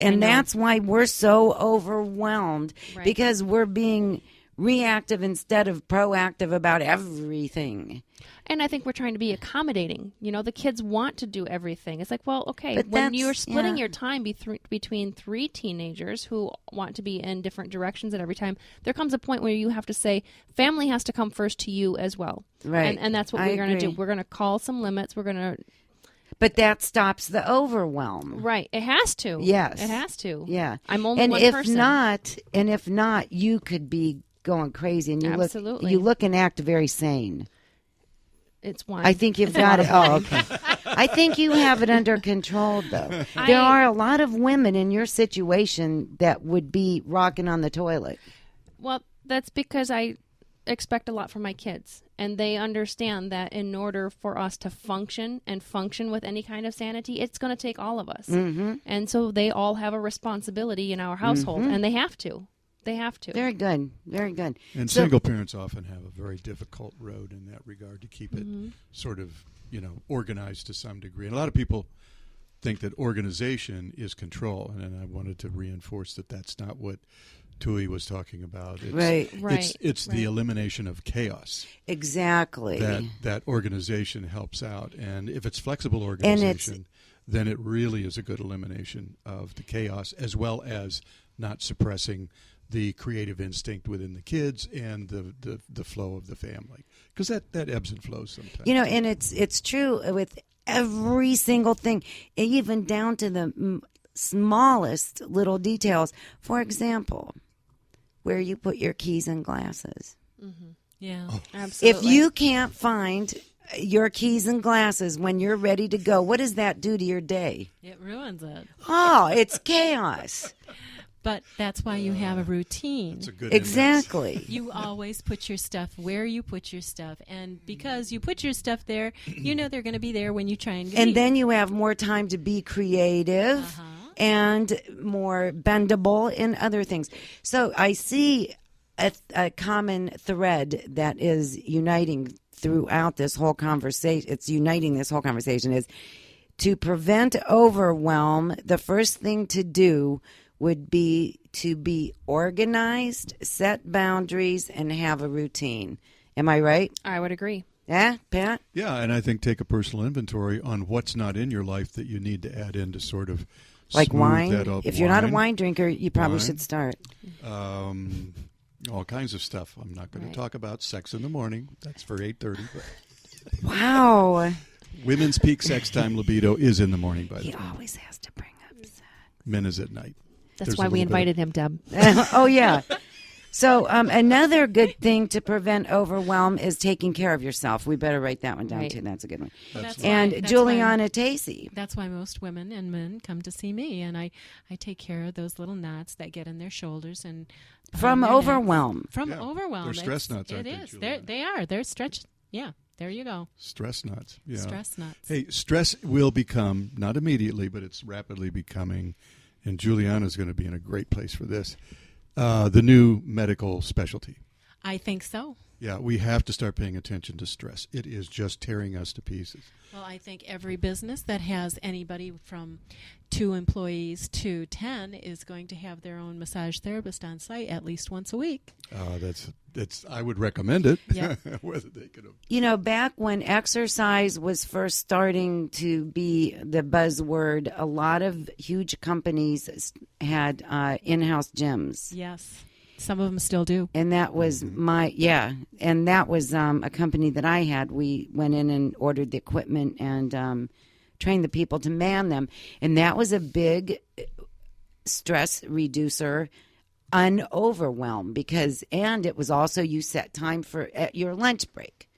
And that's why we're so overwhelmed, because we're being reactive instead of proactive about everything. And I think we're trying to be accommodating. The kids want to do everything. It's like, well, okay, But when you're splitting your time between 3 teenagers who want to be in different directions at every time, there comes a point where you have to say, family has to come first to you as well. Right. And that's what we're going to do. We're going to call some limits. We're going to... But that stops the overwhelm. Right. It has to. Yes. It has to. Yeah. I'm only one person. And if not, you could be going crazy. And Absolutely. You look and act very sane. It's wine. I think you've got it. Oh, okay. I think you have it under control, though. There are a lot of women in your situation that would be rocking on the toilet. Well, that's because I expect a lot from my kids, and they understand that in order for us to function with any kind of sanity, it's going to take all of us. Mm-hmm. And so they all have a responsibility in our household, and they have to. They have to. Very good. Very good. And single parents often have a very difficult road in that regard to keep it sort of, organized to some degree. And a lot of people think that organization is control. And I wanted to reinforce that that's not what Tui was talking about. It's, It's the elimination of chaos. Exactly. That organization helps out. And if it's flexible organization, then it really is a good elimination of the chaos, as well as not suppressing the creative instinct within the kids and the flow of the family, because that ebbs and flows sometimes. And it's true with every single thing, even down to the smallest little details. For example, where you put your keys and glasses. Mm-hmm. Yeah, absolutely. If you can't find your keys and glasses when you're ready to go, what does that do to your day? It ruins it. Oh, it's chaos. But that's why you have a routine. That's a good exactly. You always put your stuff where you put your stuff. And because you put your stuff there, they're going to be there when you try and leave. And then you have more time to be creative and more bendable in other things. So I see a common thread that is uniting throughout this whole conversation. It's uniting this whole conversation is to prevent overwhelm. The first thing to do would be to be organized, set boundaries, and have a routine. Am I right? I would agree. Yeah, Pat? Yeah, and I think take a personal inventory on what's not in your life that you need to add in to sort of like smooth wine. That up. If you're not a wine drinker, you probably should start. All kinds of stuff. I'm not going to talk about sex in the morning. That's for 8:30. But wow. Women's peak sex time libido is in the morning, by the way. He always has to bring up sex. Men is at night. That's why we invited him, Deb. Oh, yeah. So another good thing to prevent overwhelm is taking care of yourself. We better write that one down, too. That's a good one. And Juliana Tacey. That's why most women and men come to see me, and I take care of those little knots that get in their shoulders. And from overwhelm. From overwhelm. They're stress knots, aren't they? It is. They are. They're stretched. Yeah. There you go. Stress knots. Yeah. Stress knots. Hey, stress will become, not immediately, but it's rapidly becoming, and Juliana's going to be in a great place for this, the new medical specialty. I think so. Yeah, we have to start paying attention to stress. It is just tearing us to pieces. Well, I think every business that has anybody from 2 employees to 10 is going to have their own massage therapist on site at least once a week. That's I would recommend it. Yeah. Whether they could. Back when exercise was first starting to be the buzzword, a lot of huge companies had in-house gyms. Yes. Some of them still do. And that was and that was a company that I had. We went in and ordered the equipment and trained the people to man them. And that was a big stress reducer, unoverwhelm, and it was also you set time for at your lunch break.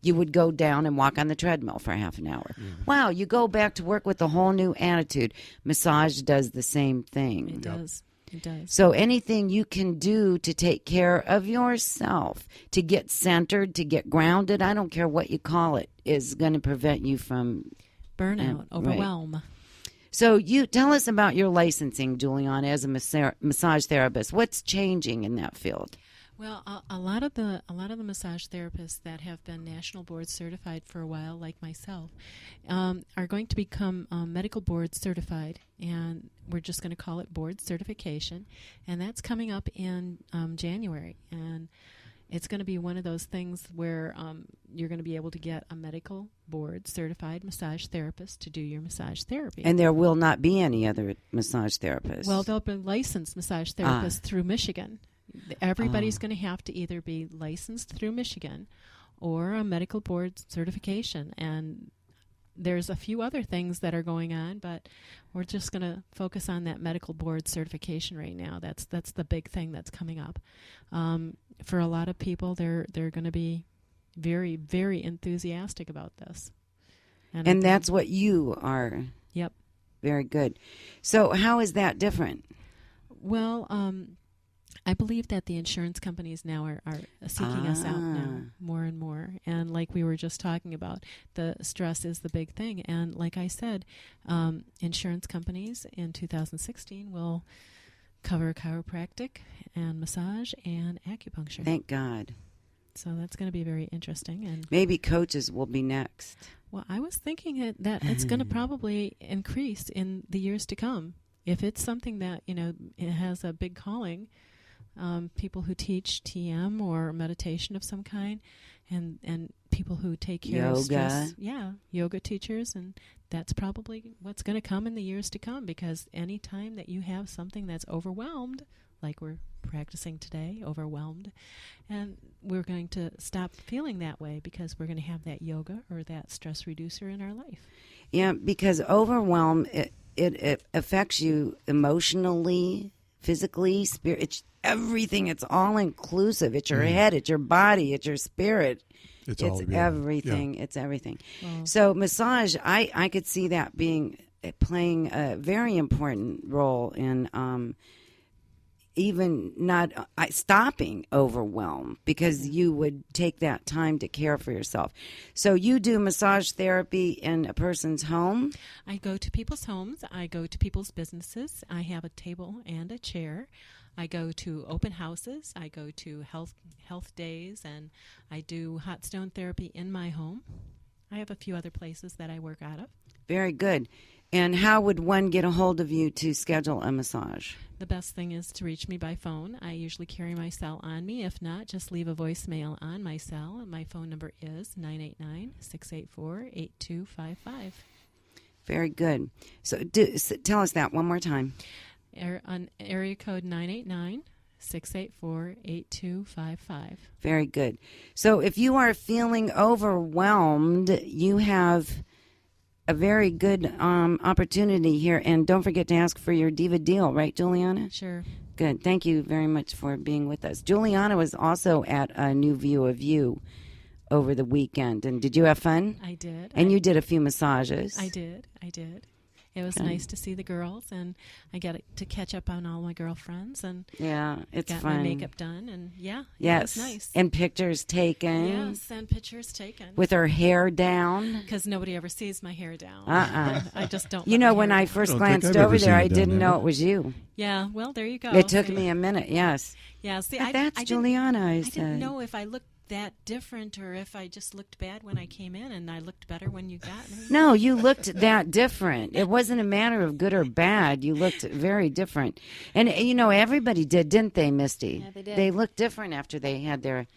You would go down and walk on the treadmill for half an hour. Mm-hmm. Wow, you go back to work with a whole new attitude. Massage does the same thing. It does. It does. So anything you can do to take care of yourself, to get centered, to get grounded, I don't care what you call it, is going to prevent you from burnout, overwhelm. Right. So you tell us about your licensing, Juliana, as a massage therapist. What's changing in that field? Well, a lot of the massage therapists that have been national board certified for a while, like myself, are going to become medical board certified, and we're just going to call it board certification, and that's coming up in January. And it's going to be one of those things where you're going to be able to get a medical board certified massage therapist to do your massage therapy. And there will not be any other massage therapists. Well, there'll be licensed massage therapists through Michigan. Everybody's going to have to either be licensed through Michigan or a medical board certification. And there's a few other things that are going on, but we're just going to focus on that medical board certification right now. That's the big thing that's coming up. For a lot of people, they're going to be very, very enthusiastic about this. And that's what you are. Yep. Very good. So how is that different? Well, I believe that the insurance companies now are seeking us out now more and more. And like we were just talking about, the stress is the big thing. And like I said, insurance companies in 2016 will cover chiropractic and massage and acupuncture. Thank God. So that's going to be very interesting. And maybe coaches will be next. Well, I was thinking that it's going to probably increase in the years to come. If it's something that, it has a big calling, people who teach TM or meditation of some kind, and people who take care of stress. Yeah, yoga teachers, and that's probably what's going to come in the years to come, because any time that you have something that's overwhelmed, like we're practicing today, overwhelmed, and we're going to stop feeling that way because we're going to have that yoga or that stress reducer in our life. Yeah, because overwhelm, it affects you emotionally, physically, spirit, everything. It's all inclusive. It's your head, it's your body, it's your spirit. It's everything. Yeah. It's everything. Wow. So massage, I could see that playing a very important role in even not stopping overwhelm, because you would take that time to care for yourself. So you do massage therapy in a person's home? I go to people's homes. I go to people's businesses. I have a table and a chair. I go to open houses. I go to health days, and I do hot stone therapy in my home. I have a few other places that I work out of. Very good. And how would one get a hold of you to schedule a massage? The best thing is to reach me by phone. I usually carry my cell on me. If not, just leave a voicemail on my cell. And my phone number is 989-684-8255. Very good. So tell us that one more time. On area code 989-684-8255. Very good. So if you are feeling overwhelmed, you have a very good opportunity here. And don't forget to ask for your Diva deal, right, Juliana? Sure. Good. Thank you very much for being with us. Juliana was also at a New View of You over the weekend. And did you have fun? I did. And you did a few massages. I did. It was nice to see the girls, and I got to catch up on all my girlfriends, and it's got fun. my makeup done, and it was nice. And pictures taken. Yes, and pictures taken. With her hair down. Because nobody ever sees my hair down. I just don't. When I first glanced over there, I didn't know it was you. Yeah, well, there you go. It took me a minute, yes. Yeah, see, that's Juliana, I said. I didn't know if I looked that different or if I just looked bad when I came in and I looked better when you got me. No, you looked that different. It wasn't a matter of good or bad. You looked very different. And, everybody did, didn't they, Misty? Yeah, they did. They looked different after they had their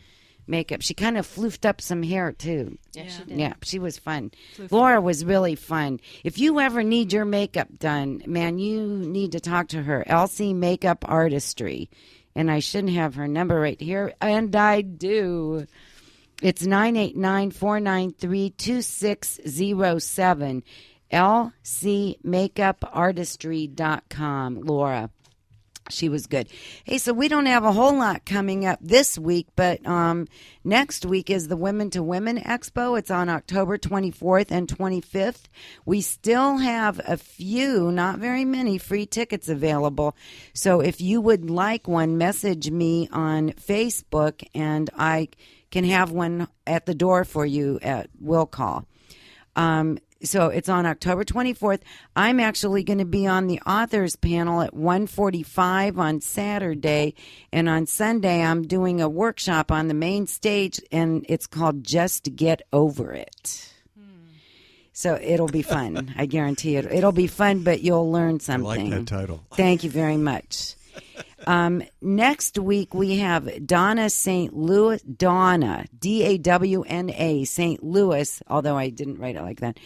makeup. She kind of floofed up some hair, too. Yeah, she did. Yeah, she was fun. Laura was really fun. If you ever need your makeup done, man, you need to talk to her. Elsie Makeup Artistry. And I shouldn't have her number right here, and I do. It's 989-493-2607, lcmakeupartistry.com, Laura. She was good. Hey, so we don't have a whole lot coming up this week, but next week is the Women to Women Expo. It's on October 24th and 25th. We still have a few, not very many, free tickets available. So if you would like one, message me on Facebook, and I can have one at the door for you at will call. So it's on October 24th. I'm actually going to be on the authors panel at 1:45 on Saturday. And on Sunday, I'm doing a workshop on the main stage, and it's called Just Get Over It. So it'll be fun. I guarantee it. It'll be fun, but you'll learn I something. like that title. Thank you very much. Next week we have Donna St. Louis, Donna, Dawna, St. Louis, although I didn't write it like that,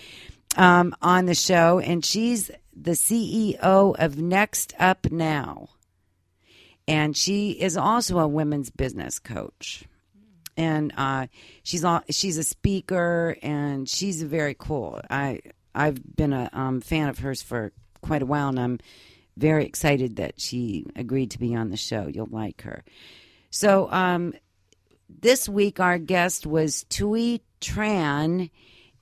on the show. And she's the CEO of Next Up Now. And she is also a women's business coach. And she's a speaker, and she's very cool. I've been a fan of hers for quite a while, and I'm very excited that she agreed to be on the show. You'll like her. So this week our guest was Tui Tran,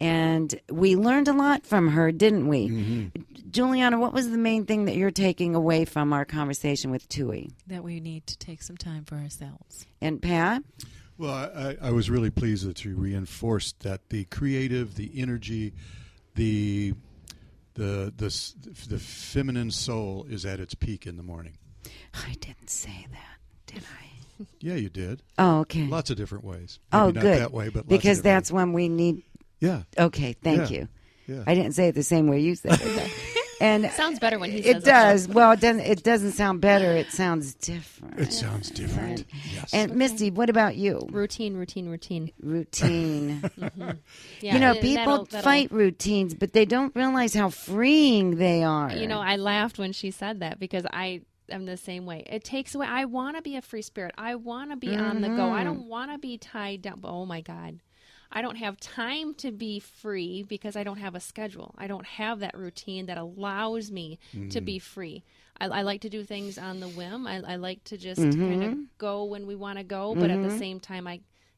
and we learned a lot from her, didn't we? Mm-hmm. Juliana, what was the main thing that you're taking away from our conversation with Tui? That we need to take some time for ourselves. And Pat? Well, I was really pleased that you reinforced that the creative, the energy, the feminine soul is at its peak in the morning. I didn't say that, did I? Yeah, you did. Oh, okay. Lots of different ways. Oh, Maybe good. Not that way, but lots because of different that's when we need. Yeah. Okay, thank Yeah. you. Yeah. I didn't say it the same way you said it. And Sounds better when he says it does. Well, it doesn't sound better. It sounds different. It sounds different. Yes. And Misty, what about you? Routine. Routine. Yeah, You know, and people that'll- fight routines, but they don't realize how freeing they are. You know, I laughed when she said that because I am the same way. It takes away. I want to be a free spirit. I want to be on the go. I don't want to be tied down. But oh my God, I don't have time to be free because I don't have a schedule. I don't have that routine that allows me to be free. I like to do things on the whim. I like to just kind of go when we want to go, but at the same time,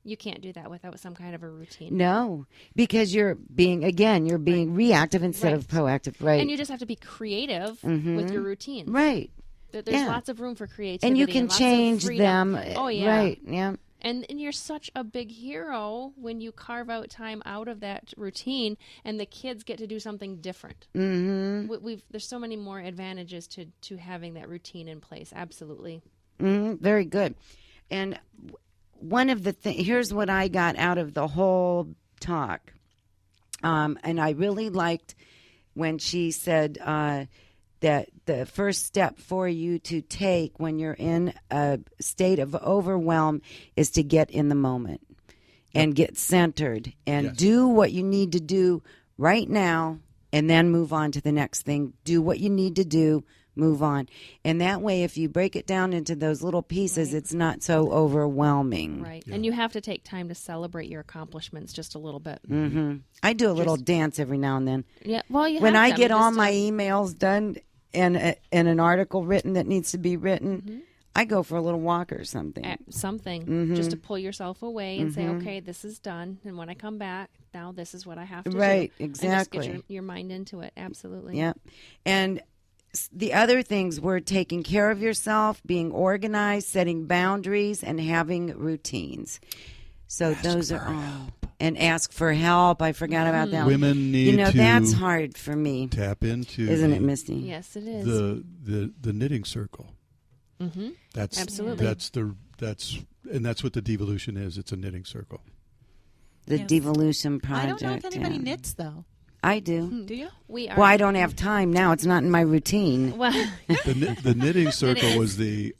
you can't do that without some kind of a routine. No, because you're being reactive instead of proactive, right? And you just have to be creative with your routine. Right. There's lots of room for creativity. And you can lots of change freedom. them. Oh, yeah. Right, yeah. And you're such a big hero when you carve out time out of that routine and the kids get to do something different. Mm-hmm. There's so many more advantages to having that routine in place. Absolutely. Very good. And one of the things, here's what I got out of the whole talk. And I really liked when she said that the first step for you to take when you're in a state of overwhelm is to get in the moment and get centered and do what you need to do right now and then move on to the next thing. Do what you need to do, move on. And that way, if you break it down into those little pieces, it's not so overwhelming. Right. Yeah. And you have to take time to celebrate your accomplishments just a little bit. I do a little dance every now and then. Yeah. Well, when I get all my emails done and an article written that needs to be written, I go for a little walk or something. Just to pull yourself away and say, okay, this is done. And when I come back, now this is what I have to do. Right, exactly. And just get your mind into it. Absolutely. Yeah. And the other things were taking care of yourself, being organized, setting boundaries, and having routines. So those are all. And ask for help. I forgot about that. Women need to that's hard for me. Tap into, isn't it, Misty? Yes, it is. The knitting circle. That's absolutely. That's what the devolution is. It's a knitting circle. The Devolution project. I don't know if anybody knits though. I do. Do you? We are. Well, I don't have time now. It's not in my routine. Well, the knitting circle was the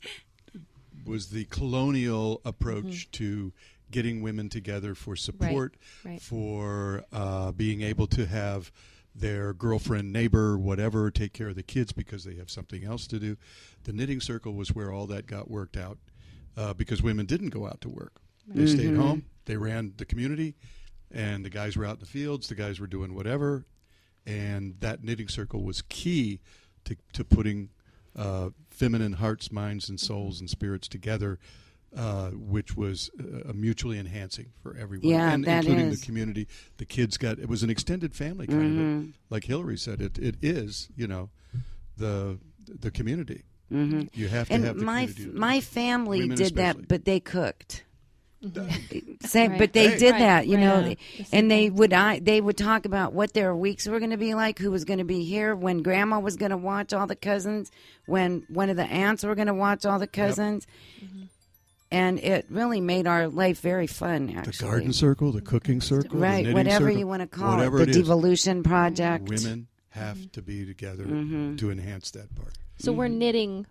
colonial approach to getting women together for support, for being able to have their girlfriend, neighbor, whatever, take care of the kids because they have something else to do. The knitting circle was where all that got worked out because women didn't go out to work. They stayed home. They ran the community, and the guys were out in the fields. The guys were doing whatever, and that knitting circle was key to putting feminine hearts, minds, and souls and spirits together, which was mutually enhancing for everyone, and that including is. the community. The kids it was an extended family kind of it. Like Hillary said, it is, the community. You have to have the community. My family Women did especially. that, but they cooked. Right. But they did Right. that, Right. and they would talk about what their weeks were going to be like, who was going to be here, when Grandma was going to watch all the cousins, when one of the aunts were going to watch all the cousins. and it really made our life very fun, actually. The garden circle, the cooking circle, the Right, knitting whatever circle, you want to call whatever it. The it is. Devolution Project. Women have to be together to enhance that part. So we're knitting